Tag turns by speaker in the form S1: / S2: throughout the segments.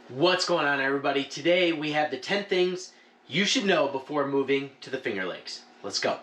S1: What's going on, everybody? Today we have the 10 things you should know before moving to the Finger Lakes. Let's go.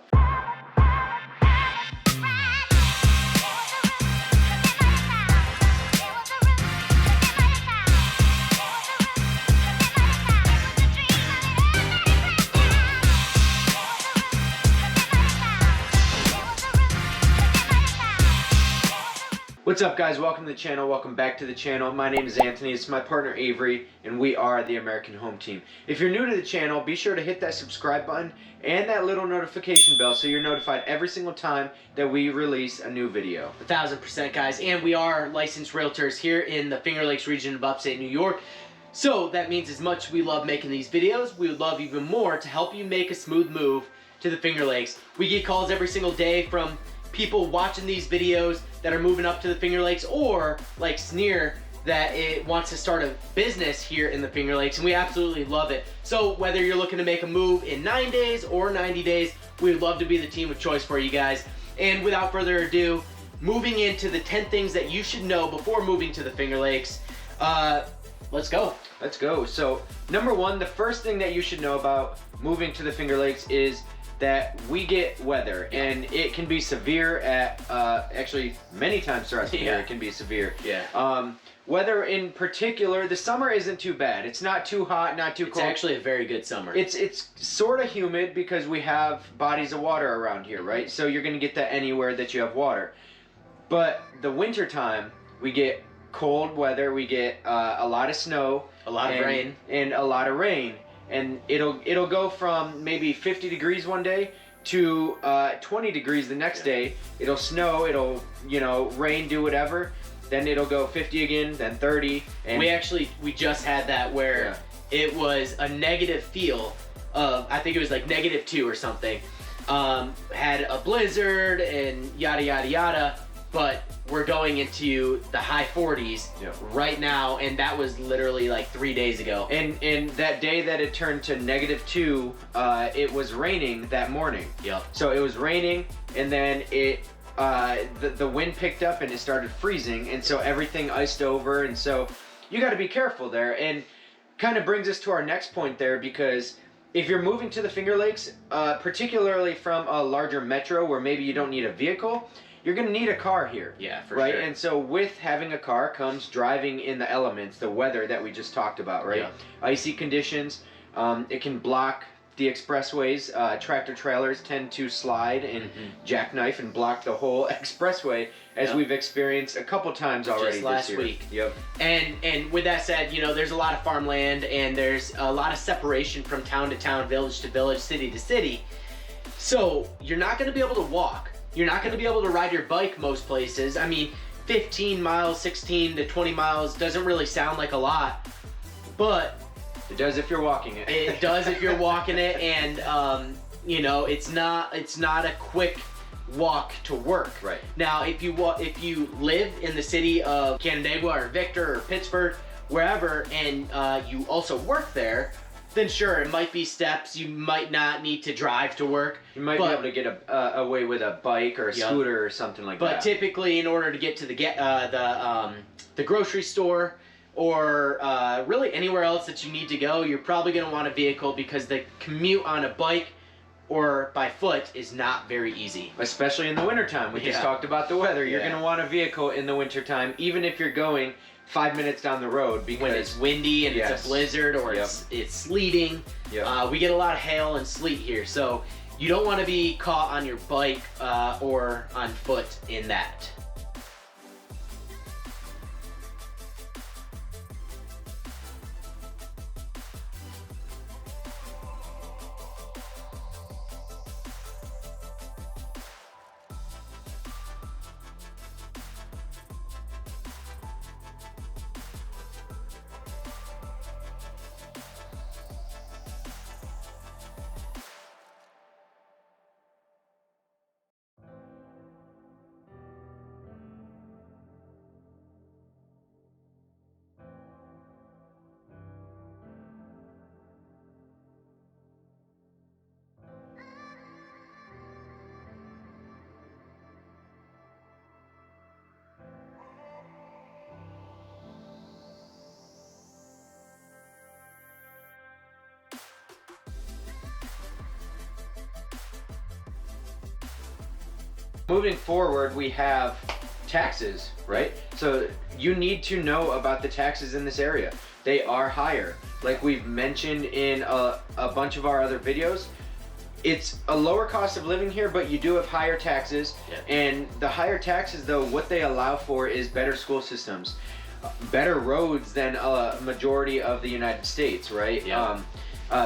S1: What's up, guys? Welcome to the channel. Welcome back to the channel. My name is Anthony. It's my partner Avery, and we are the American Home Team. If you're new to the channel, be sure to hit that subscribe button and that little notification bell so you're notified every single time that we release a new video. 1000%, guys. And we are licensed realtors here in the Finger Lakes region of upstate New York. So that means as much as we love making these videos, we would love even more to help you make a smooth move to the Finger Lakes. We get calls every single day from people watching these videos that are moving up to the Finger Lakes, or like Sneer that it wants to start a business here in the Finger Lakes, and we absolutely love it. So whether you're looking to make a move in 9 days or 90 days, we would love to be the team of choice for you guys. And without further ado, moving into the 10 things that you should know before moving to the Finger Lakes, let's go. Let's go. So number one, the first thing that you should know about moving to the Finger Lakes is that we get weather, and it can be severe at actually many times throughout the year. It can be severe. Weather in particular, the summer isn't too bad. It's not too hot, not too cold. It's actually a very good summer. It's sort of humid because we have bodies of water around here, right? So you're gonna get that anywhere that you have water. But the winter time, we get cold weather. We get a lot of snow, a lot of rain, and a lot of rain. And it'll go from maybe 50 degrees one day to 20 degrees the next day. It'll snow, it'll, rain, do whatever. Then it'll go 50 again, then 30. And we just had that where it was a negative feel of, I think it was like -2 or something. Had a blizzard and yada, yada, yada. But we're going into the high 40s right now, and that was literally like 3 days ago. And that day that it turned to -2, it was raining that morning. So it was raining, and then the wind picked up and it started freezing, and so everything iced over. And so you got to be careful there. And kind of brings us to our next point there, because if you're moving to the Finger Lakes, particularly from a larger metro where maybe you don't need a vehicle, you're going to need a car here. For sure. And so with having a car comes driving in the elements, the weather that we just talked about, right? Icy conditions. It can block the expressways. Tractor trailers tend to slide and jackknife and block the whole expressway, as we've experienced a couple times already
S2: just last
S1: this year.
S2: week.
S1: And with that said, there's a lot of farmland, and there's a lot of separation from town to town, village to village, city to city. So you're not going to be able to walk. You're not going to be able to ride your bike most places. I mean, 15 miles, 16 to 20 miles doesn't really sound like a lot, but
S2: it does if you're walking it.
S1: It does if you're walking it, and it's not a quick walk to work.
S2: Right.
S1: Now, if you live in the city of Canandaigua or Victor or Pittsburgh, wherever, and you also work there, then sure, it might be steps. You might not need to drive to work.
S2: You might be able to get away with a bike or a scooter or something like that.
S1: But typically, in order to get to the grocery store, or really anywhere else that you need to go, you're probably going to want a vehicle, because the commute on a bike or by foot is not very easy.
S2: Especially in the wintertime. We just talked about the weather. You're going to want a vehicle in the wintertime, even if you're going 5 minutes down the road, because
S1: when it's windy and it's a blizzard, or it's sleeting. We get a lot of hail and sleet here, so you don't want to be caught on your bike or on foot in that. Moving forward, we have taxes, right? So you need to know about the taxes in this area. They are higher. Like we've mentioned in a bunch of our other videos, it's a lower cost of living here, but you do have higher taxes. Yeah. And the higher taxes, though, what they allow for is better school systems, better roads than a majority of the United States, right?
S2: Yeah.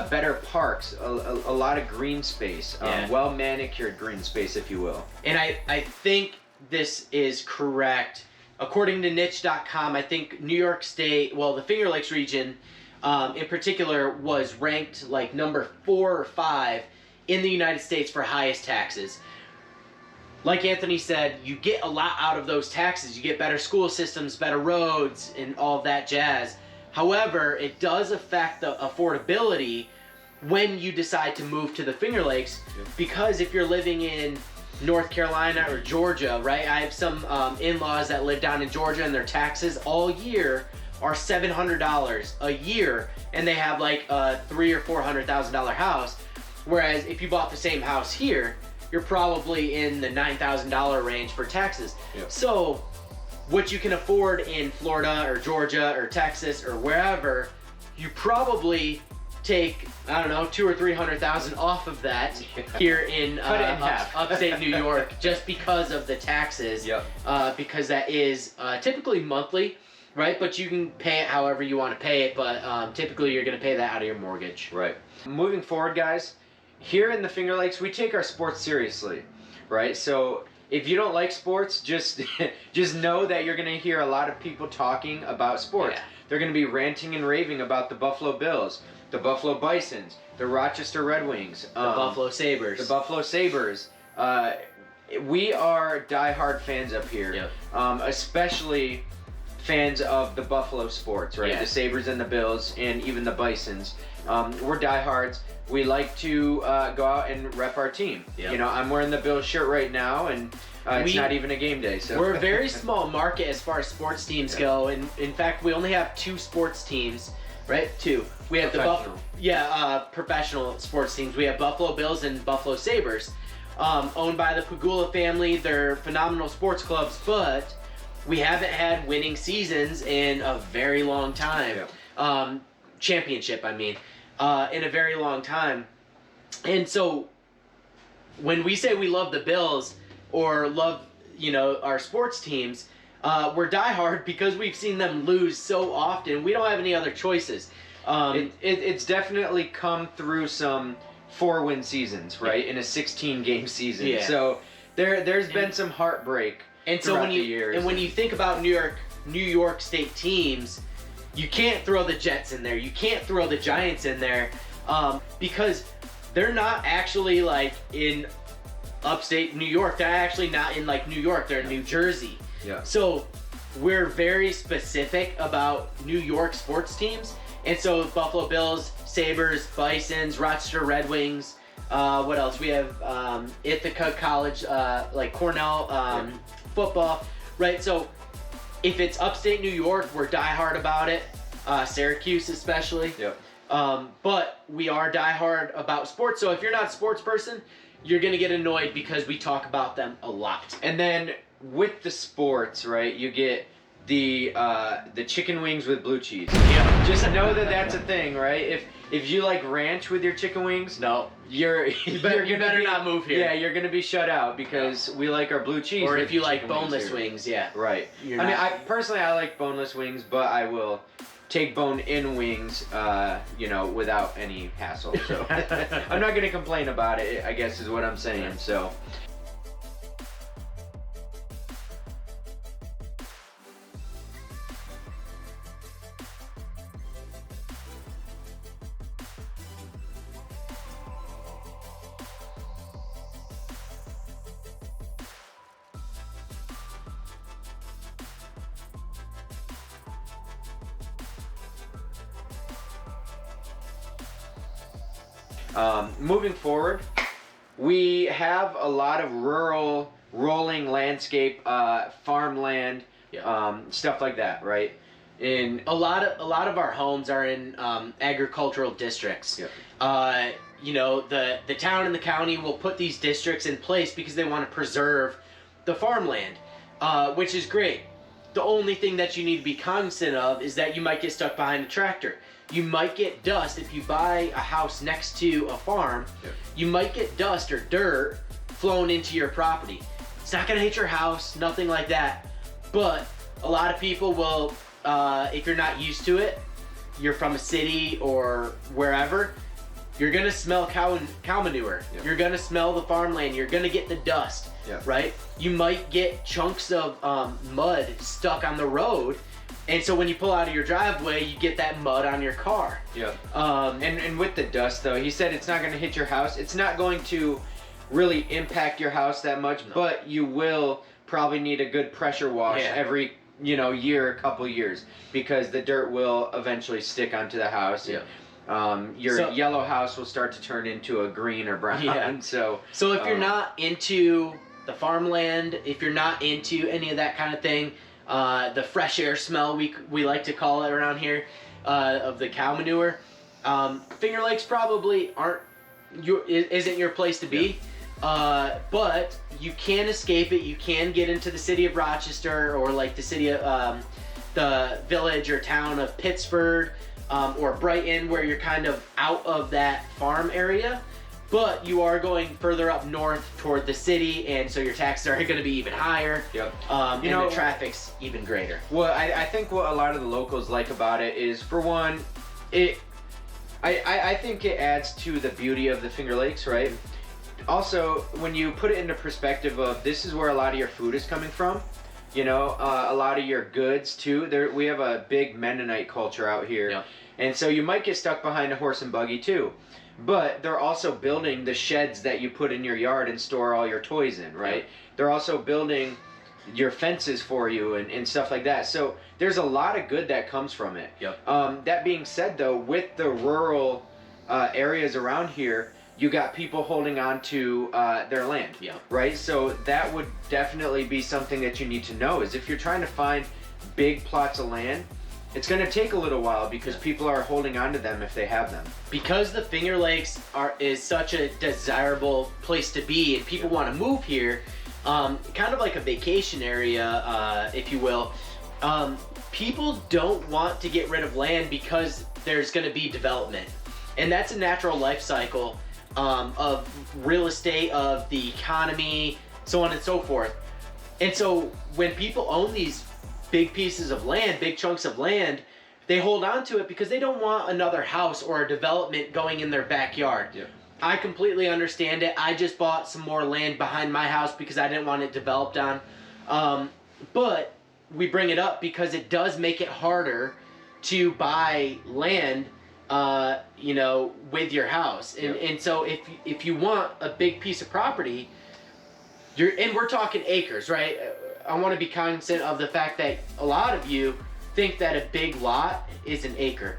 S1: Better parks, a lot of green space, well manicured green space, if you will.
S2: And I think this is correct. According to niche.com, I think New York State, well, the Finger Lakes region in particular, was ranked like number 4 or 5 in the United States for highest taxes. Like Anthony said, you get a lot out of those taxes. You get better school systems, better roads, and all of that jazz. However, it does affect the affordability when you decide to move to the Finger Lakes, because if you're living in North Carolina or Georgia, right? I have some in-laws that live down in Georgia, and their taxes all year are $700 a year, and they have like a $300,000 or $400,000 house. Whereas if you bought the same house here, you're probably in the $9,000 range for taxes.
S1: Yep.
S2: So what you can afford in Florida or Georgia or Texas or wherever, you probably take, I don't know, $200,000 or $300,000 off of that here in upstate New York, just because of the taxes.
S1: Yep.
S2: Because that is typically monthly, right? But you can pay it however you want to pay it, but typically you're going to pay that out of your mortgage.
S1: Right. Moving forward, guys, here in the Finger Lakes, we take our sports seriously, right? So if you don't like sports, just know that you're going to hear a lot of people talking about sports.
S2: Yeah.
S1: They're going to be ranting and raving about the Buffalo Bills, the Buffalo Bisons, the Rochester Red Wings,
S2: The Buffalo Sabres.
S1: The Buffalo Sabres. We are diehard fans up here,
S2: Yep.
S1: Especially fans of the Buffalo sports, right?
S2: Yeah.
S1: The Sabres and the Bills, and even the Bisons. We're diehards. We like to go out and rep our team.
S2: Yep.
S1: You know, I'm wearing the Bills shirt right now, and it's not even a game day. So
S2: we're a very small market as far as sports teams go, and in fact, we only have 2 sports teams, right? 2. We have professional sports teams. We have Buffalo Bills and Buffalo Sabres, owned by the Pagula family. They're phenomenal sports clubs, but we haven't had winning seasons in a very long time.
S1: Yeah.
S2: Championship, I mean. In a very long time. And so when we say we love the Bills or love, our sports teams, we're diehard because we've seen them lose so often. We don't have any other choices.
S1: It's definitely come through some 4-win seasons, right? In a 16-game season.
S2: Yeah.
S1: So there's been some heartbreak throughout the years.
S2: And when you think about New York State teams, you can't throw the Jets in there. You can't throw the Giants in there because they're not actually like in upstate New York. They're actually not in like New York. They're in New Jersey.
S1: Yeah.
S2: So we're very specific about New York sports teams. And so Buffalo Bills, Sabres, Bisons, Rochester Red Wings. What else? We have Ithaca College, like Cornell football, right? So if it's upstate New York, we're diehard about it. Syracuse especially.
S1: Yep.
S2: But we are diehard about sports. So if you're not a sports person, you're going to get annoyed because we talk about them a lot.
S1: And then with the sports, right, you get the chicken wings with blue cheese.
S2: Yeah.
S1: Just know that that's a thing, right? If you like ranch with your chicken wings,
S2: No.
S1: you
S2: better not move here.
S1: Yeah, you're gonna be shut out because we like our blue cheese.
S2: Or
S1: with
S2: if you like
S1: chicken
S2: boneless
S1: here.
S2: wings, yeah.
S1: Right.
S2: You're
S1: I mean,
S2: not-
S1: I personally like boneless wings, but I will take bone-in wings, without any hassle. So I'm not gonna complain about it, I guess is what I'm saying. So. Moving forward, we have a lot of rural, rolling landscape, farmland, stuff like that, right? In
S2: A lot of our homes are in agricultural districts.
S1: Yep.
S2: The town and the county will put these districts in place because they want to preserve the farmland, which is great. The only thing that you need to be cognizant of is that you might get stuck behind a tractor. You might get dust if you buy a house next to a farm.
S1: Yep.
S2: You might get dust or dirt flown into your property. It's not gonna hit your house, nothing like that. But a lot of people will, if you're not used to it, you're from a city or wherever, you're gonna smell cow manure.
S1: Yep.
S2: You're gonna smell the farmland. You're gonna get the dust,
S1: Yep.
S2: right? You might get chunks of mud stuck on the road, and so when you pull out of your driveway, you get that mud on your car.
S1: Yeah.
S2: Um,
S1: And with the dust though, he said it's not going to hit your house. It's not going to really impact your house that much,
S2: No.
S1: but you will probably need a good pressure wash
S2: Yeah.
S1: every year, couple years, because the dirt will eventually stick onto the house.
S2: Yeah.
S1: Your
S2: So-
S1: yellow house will start to turn into a green or brown.
S2: Yeah.
S1: So
S2: So if you're not into the farmland, if you're not into any of that kind of thing, the fresh air smell we like to call it around here, of the cow manure, Finger Lakes probably isn't your place to be. But you can escape it. You can get into the city of Rochester, or like the city of the village or town of Pittsford, or Brighton, where you're kind of out of that farm area, but you are going further up north toward the city, and so your taxes are going to be even higher.
S1: Yep.
S2: And
S1: You know-
S2: the traffic's even greater.
S1: Well, I think what a lot of the locals like about it is, for one, I think it adds to the beauty of the Finger Lakes, right? Also, when you put it into perspective of this is where a lot of your food is coming from, a lot of your goods too. We have a big Mennonite culture out here,
S2: Yeah.
S1: and so you might get stuck behind a horse and buggy too. But they're also building the sheds that you put in your yard and store all your toys in, right?
S2: Yeah.
S1: They're also building your fences for you and stuff like that. So there's a lot of good that comes from it.
S2: Yep.
S1: That being said, though, with the rural areas around here, you got people holding on to their land,
S2: Yeah.
S1: right? So that would definitely be something that you need to know, is if you're trying to find big plots of land, it's going to take a little while because people are holding on to them if they have them.
S2: Because the Finger Lakes is such a desirable place to be, and people want to move here, kind of like a vacation area, if you will. People don't want to get rid of land because there's going to be development, and that's a natural life cycle of real estate, of the economy, so on and so forth. And so when people own these big pieces of land, big chunks of land, they hold on to it because they don't want another house or a development going in their backyard.
S1: Yeah.
S2: I completely understand it. I just bought some more land behind my house because I didn't want it developed on. But we bring it up because it does make it harder to buy land, with your house. And so if you want a big piece of property, and we're talking acres, right? I want to be cognizant of the fact that a lot of you think that a big lot is an acre.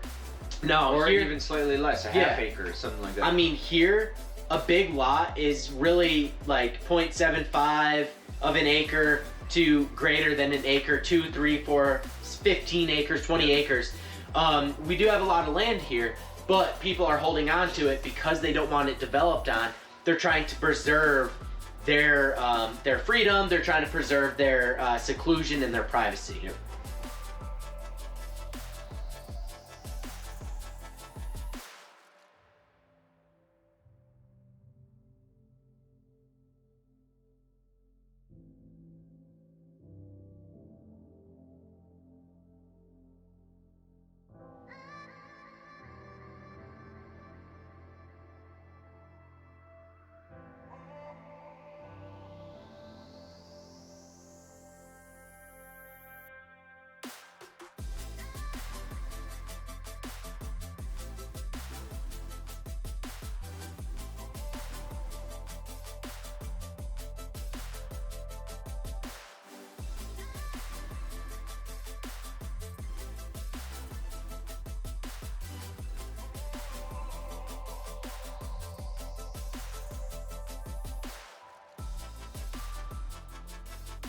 S2: No,
S1: Or
S2: here,
S1: even slightly less, a half acre or something like that.
S2: I mean, here, a big lot is really like 0.75 of an acre to greater than an acre, 2, 3, 4, 15 acres, 20 acres. We do have a lot of land here, but people are holding on to it because they don't want it developed on. They're trying to preserve their freedom. They're trying to preserve their seclusion and their privacy.
S1: Yep.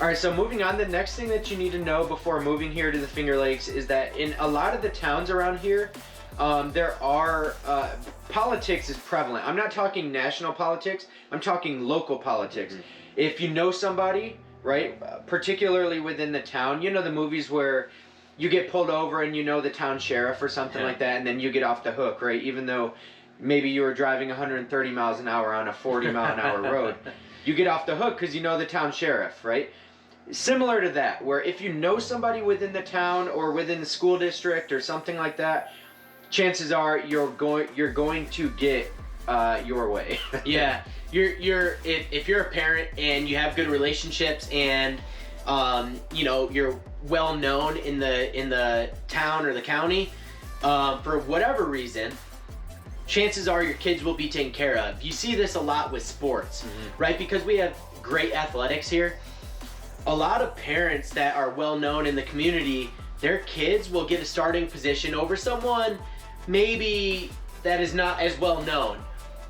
S1: All right, so moving on, the next thing that you need to know before moving here to the Finger Lakes is that in a lot of the towns around here, there are, politics is prevalent. I'm not talking national politics, I'm talking local politics.
S2: Mhm.
S1: If you know somebody right? Particularly within the town. You know the movies where you get pulled over and you know the town sheriff or something like that, and then you get off the hook, right? Even though maybe you were driving 130 miles an hour on a 40 mile an hour road, you get off the hook because you know the town sheriff, right? Similar to that, where if you know somebody within the town or within the school district or something like that, chances are you're going to get your way.
S2: Yeah, if you're a parent and you have good relationships and you know, you're well known in the town or the county, for whatever reason, chances are your kids will be taken care of. You see this a lot with sports, right? Because we have great athletics here. A lot of parents that are well known in the community, their kids will get a starting position over someone maybe that is not as well known.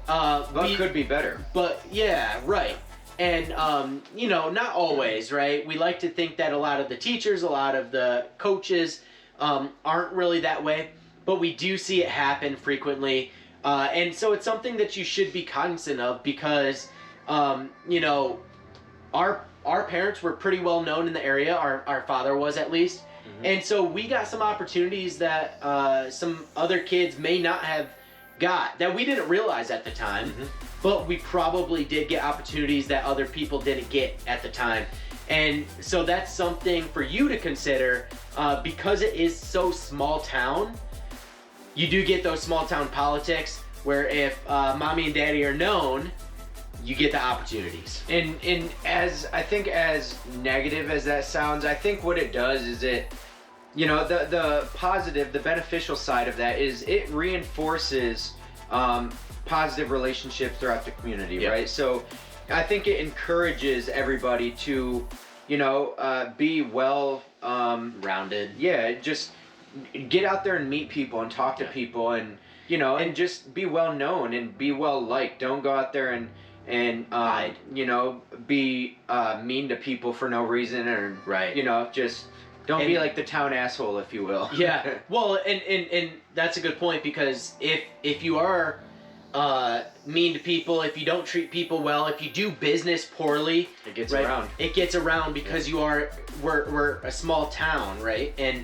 S1: But could be better.
S2: But yeah, right. And you know, not always, right? We like to think that a lot of the teachers, a lot of the coaches aren't really that way, but we do see it happen frequently. And so it's something that you should be cognizant of because, you know, our parents were pretty well known in the area. Our father was, at least. And so we got some opportunities that some other kids may not have got, that we didn't realize at the time, but we probably did get opportunities that other people didn't get at the time. And so that's something for you to consider, because it is so small town. You do get those small town politics where if mommy and daddy are known, you get the opportunities.
S1: And as I think, as negative as that sounds, I think what it does is it, you know, the positive, the beneficial side of that is it reinforces positive relationships throughout the community, right? So I think it encourages everybody to, you know, be well
S2: rounded.
S1: Yeah, just get out there and meet people and talk to people, and you know, and just be well known and be well liked. Don't go out there and you know, be mean to people for no reason, or you know, just don't be like the town asshole, if you will.
S2: Yeah. Well, and that's a good point, because if you are mean to people, if you don't treat people well, if you do business poorly,
S1: it gets around.
S2: It gets around because we're a small town, right? And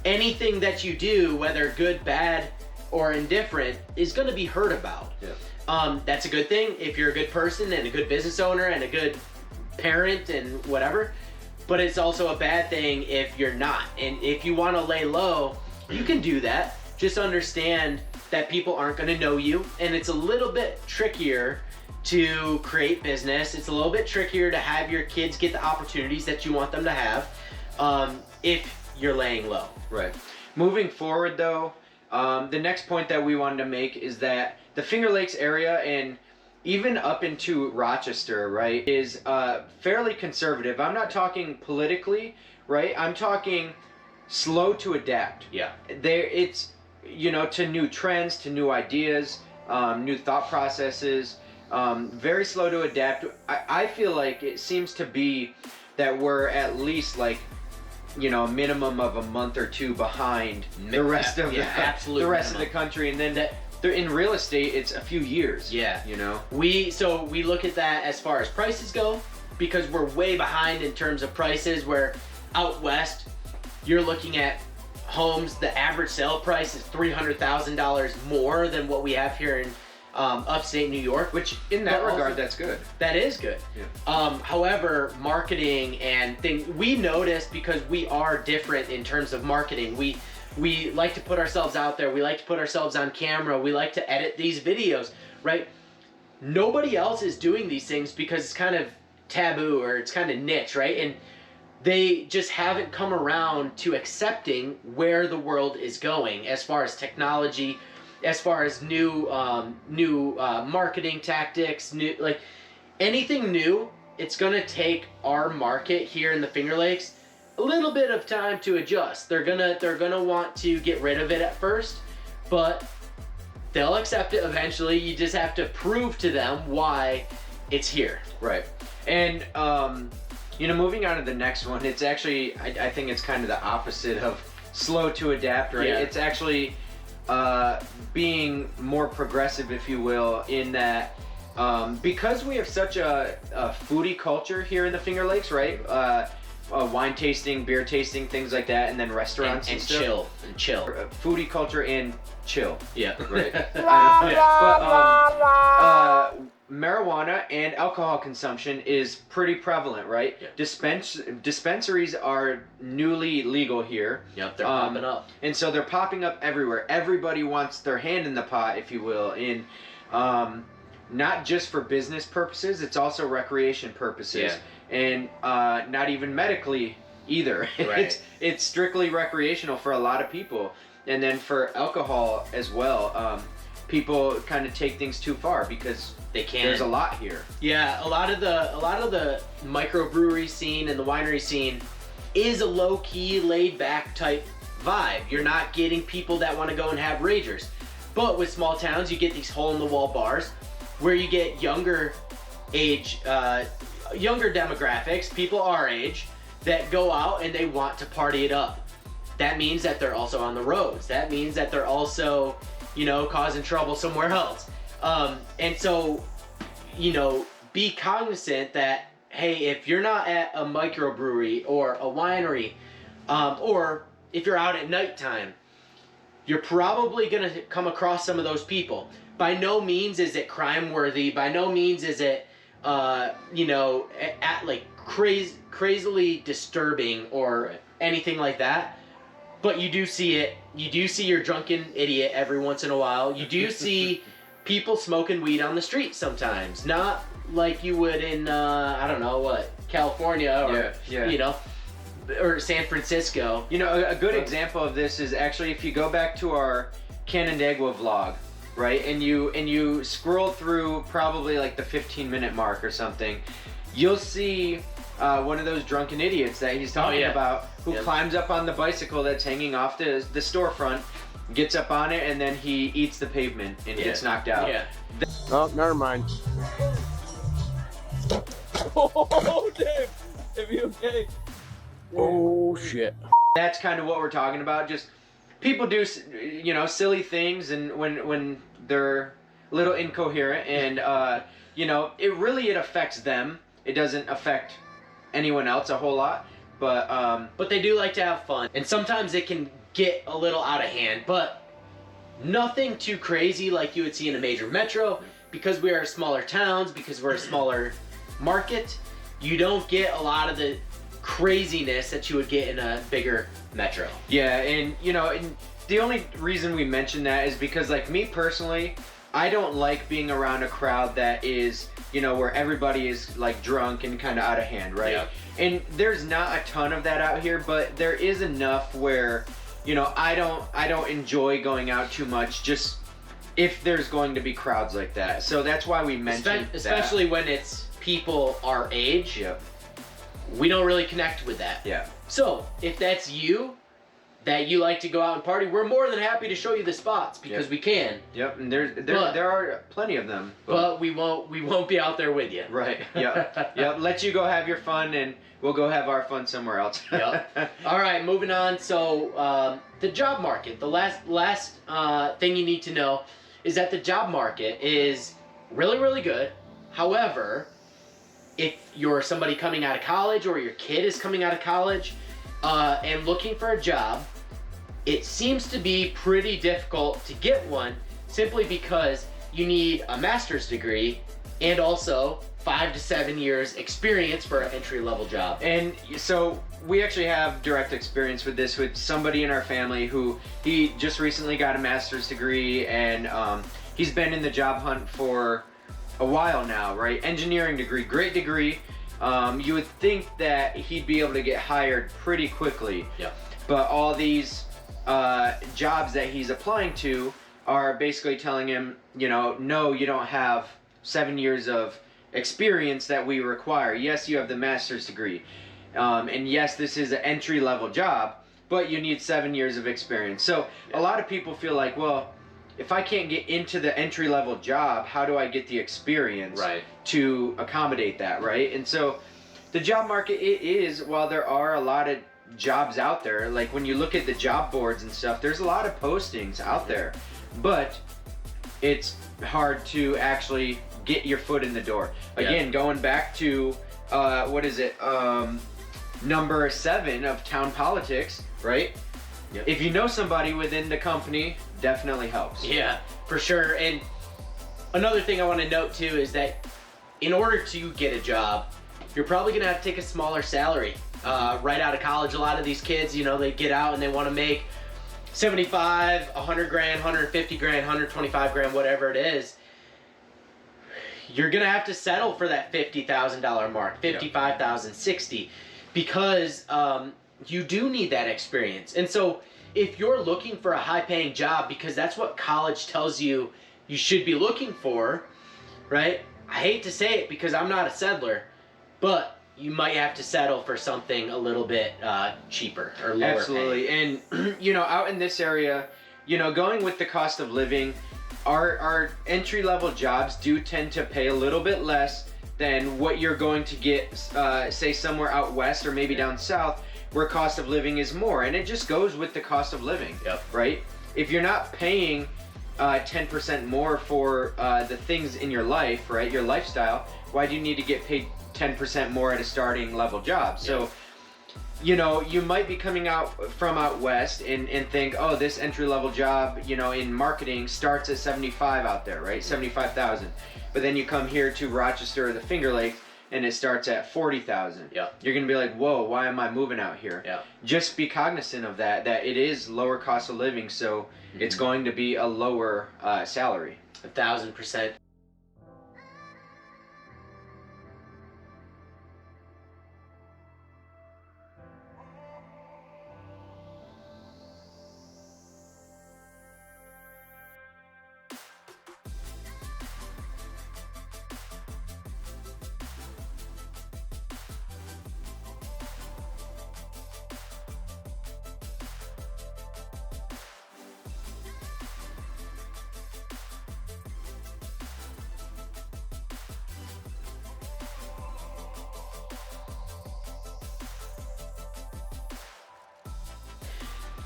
S2: anything that you do, whether good, bad, or indifferent, is going to be heard about. Yeah. That's a good thing if you're a good person and a good business owner and a good parent and whatever. But it's also a bad thing if you're not. And if you want to lay low, you can do that. Just understand that people aren't going to know you, and it's a little bit trickier to create business. It's a little bit trickier to have your kids get the opportunities that you want them to have, if you're laying low.
S1: Right. Moving forward, though, the next point that we wanted to make is that the Finger Lakes area, and even up into Rochester, right, is fairly conservative. I'm not talking politically, right? I'm talking slow to adapt.
S2: Yeah.
S1: It's, you know, to new trends, to new ideas, new thought processes, very slow to adapt. I feel like it seems to be that we're at least like, you know, a minimum of a month or two behind the rest of the rest of the country, and then in real estate, it's a few years.
S2: Yeah.
S1: You know?
S2: We look at that as far as prices go, because we're way behind in terms of prices, where out west, you're looking at homes, the average sale price is $300,000 more than what we have here in upstate New York.
S1: Which, in that regard, that's good.
S2: That is good. Yeah. However, marketing and things, we noticed, because we are different in terms of marketing. We like to put ourselves out there. We like to put ourselves on camera. We like to edit these videos, right? Nobody else is doing these things because it's kind of taboo, or it's kind of niche, right? And they just haven't come around to accepting where the world is going as far as technology, as far as new marketing tactics, new, like anything new. It's gonna take our market here in the Finger Lakes a little bit of time to adjust. They're gonna want to get rid of it at first, but they'll accept it eventually. You just have to prove to them why it's here.
S1: Right. And you know, moving on to the next one, it's actually, I think it's kind of the opposite of slow to adapt, right?
S2: Yeah.
S1: It's actually being more progressive, if you will, in that because we have such a foodie culture here in the Finger Lakes, right? Wine tasting, beer tasting, things like that, and then restaurants and stuff.
S2: chill.
S1: Foodie culture and chill.
S2: Yeah.
S1: Right. Marijuana and alcohol consumption is pretty prevalent, right?
S2: Yeah.
S1: Dispensaries are newly legal here.
S2: Yep, they're popping up.
S1: And so they're popping up everywhere. Everybody wants their hand in the pot, if you will, in not just for business purposes, it's also recreation purposes.
S2: Yeah.
S1: And not even medically either.
S2: Right.
S1: It's strictly recreational for a lot of people. And then for alcohol as well, people kind of take things too far because
S2: they can.
S1: There's a lot here.
S2: Yeah, a lot of the microbrewery scene and the winery scene is a low-key, laid-back type vibe. You're not getting people that want to go and have ragers. But with small towns, you get these hole-in-the-wall bars where you get younger demographics, people our age, that go out and they want to party it up. That means that they're also on the roads. That means that they're also, causing trouble somewhere else. And so, be cognizant that, hey, if you're not at a microbrewery or a winery, or if you're out at nighttime, you're probably going to come across some of those people. By no means is it crime worthy. By no means is it, crazily disturbing or anything like that. But you do see it. You do see your drunken idiot every once in a while. You do see people smoking weed on the street sometimes. Not like you would in, California or, or San Francisco.
S1: A good example of this is actually if you go back to our Canandaigua vlog, right? And you scroll through probably like the 15-minute mark or something, you'll see one of those drunken idiots that he's talking about who climbs up on the bicycle that's hanging off the storefront, gets up on it, and then he eats the pavement and gets knocked out.
S3: Yeah. Oh, never mind. Oh, Dave! Are you okay? Oh, shit.
S1: That's kind of what we're talking about. Just people do, silly things, and when they're a little incoherent, and it affects them. It doesn't affect anyone else a whole lot,
S2: but they do like to have fun, and sometimes it can get a little out of hand, but nothing too crazy like you would see in a major metro. Because we are smaller towns, because we're a smaller market, you don't get a lot of the craziness that you would get in a bigger metro.
S1: Yeah, and and the only reason we mention that is because, like, me personally, I don't like being around a crowd that is, where everybody is like drunk and kind of out of hand, right?
S2: Yeah.
S1: And there's not a ton of that out here, but there is enough where, I don't enjoy going out too much, just if there's going to be crowds like that. So that's why we mentioned
S2: especially when it's people our age.
S1: Yep.
S2: We don't really connect with that.
S1: Yeah.
S2: So if that's you, that you like to go out and party, we're more than happy to show you the spots because we can.
S1: Yep, and there are plenty of them.
S2: But we won't be out there with you.
S1: Right. Yep. Yep. Let you go have your fun, and we'll go have our fun somewhere else.
S2: Yep. All right, moving on. So the job market. The last thing you need to know is that the job market is really, really good. However, if you're somebody coming out of college or your kid is coming out of college and looking for a job, it seems to be pretty difficult to get one simply because you need a master's degree and also 5 to 7 years experience for an entry-level job.
S1: And so we actually have direct experience with this with somebody in our family who he just recently got a master's degree, and he's been in the job hunt for a while now, right? Engineering degree, great degree. You would think that he'd be able to get hired pretty quickly.
S2: Yeah.
S1: But all these jobs that he's applying to are basically telling him, no, you don't have 7 years of experience that we require. Yes, you have the master's degree. And yes, this is an entry-level job, but you need 7 years of experience. So a lot of people feel like, well, if I can't get into the entry-level job, how do I get the experience to accommodate that, right? And so the job market, it is, while there are a lot of jobs out there, like when you look at the job boards and stuff, there's a lot of postings out there, but it's hard to actually get your foot in the door. Again, going back to what is it? Number 7 of town politics, right?
S2: Yep.
S1: If you know somebody within the company, definitely helps.
S2: Yeah, for sure. And another thing I want to note too is that in order to get a job, you're probably gonna have to take a smaller salary right out of college. A lot of these kids, you know, they get out and they want to make 75, 100 grand, 150 grand, 125 grand, whatever it is. You're gonna have to settle for that $50,000 mark, 55,000, 60, because you do need that experience. And so if you're looking for a high-paying job because that's what college tells you you should be looking for, right? I hate to say it because I'm not a settler, but you might have to settle for something a little bit cheaper or lower
S1: Absolutely.
S2: paying.
S1: And, you know, out in this area, you know, going with the cost of living, our entry-level jobs do tend to pay a little bit less than what you're going to get, say, somewhere out west or maybe down south, where cost of living is more. And it just goes with the cost of living, right? If you're not paying 10% more for the things in your life, right, your lifestyle, why do you need to get paid 10% more at a starting level job? So, you know, you might be coming out from out west and think, oh, this entry level job, you know, in marketing starts at 75 out there, right? 75,000. But then you come here to Rochester or the Finger Lakes and it starts at 40,000. You're gonna be like, whoa, why am I moving out here? Just be cognizant of that it is lower cost of living, so it's going to be a lower salary.
S2: 1,000%.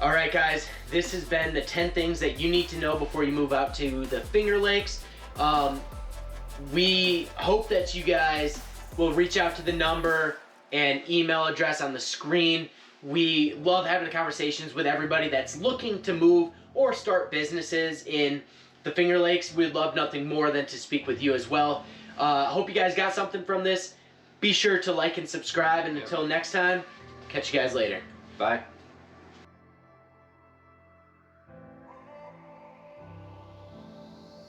S2: All right, guys, this has been the 10 things that you need to know before you move out to the Finger Lakes. We hope that you guys will reach out to the number and email address on the screen. We love having the conversations with everybody that's looking to move or start businesses in the Finger Lakes. We'd love nothing more than to speak with you as well. I hope you guys got something from this. Be sure to like and subscribe, and until next time, catch you guys later.
S1: Bye.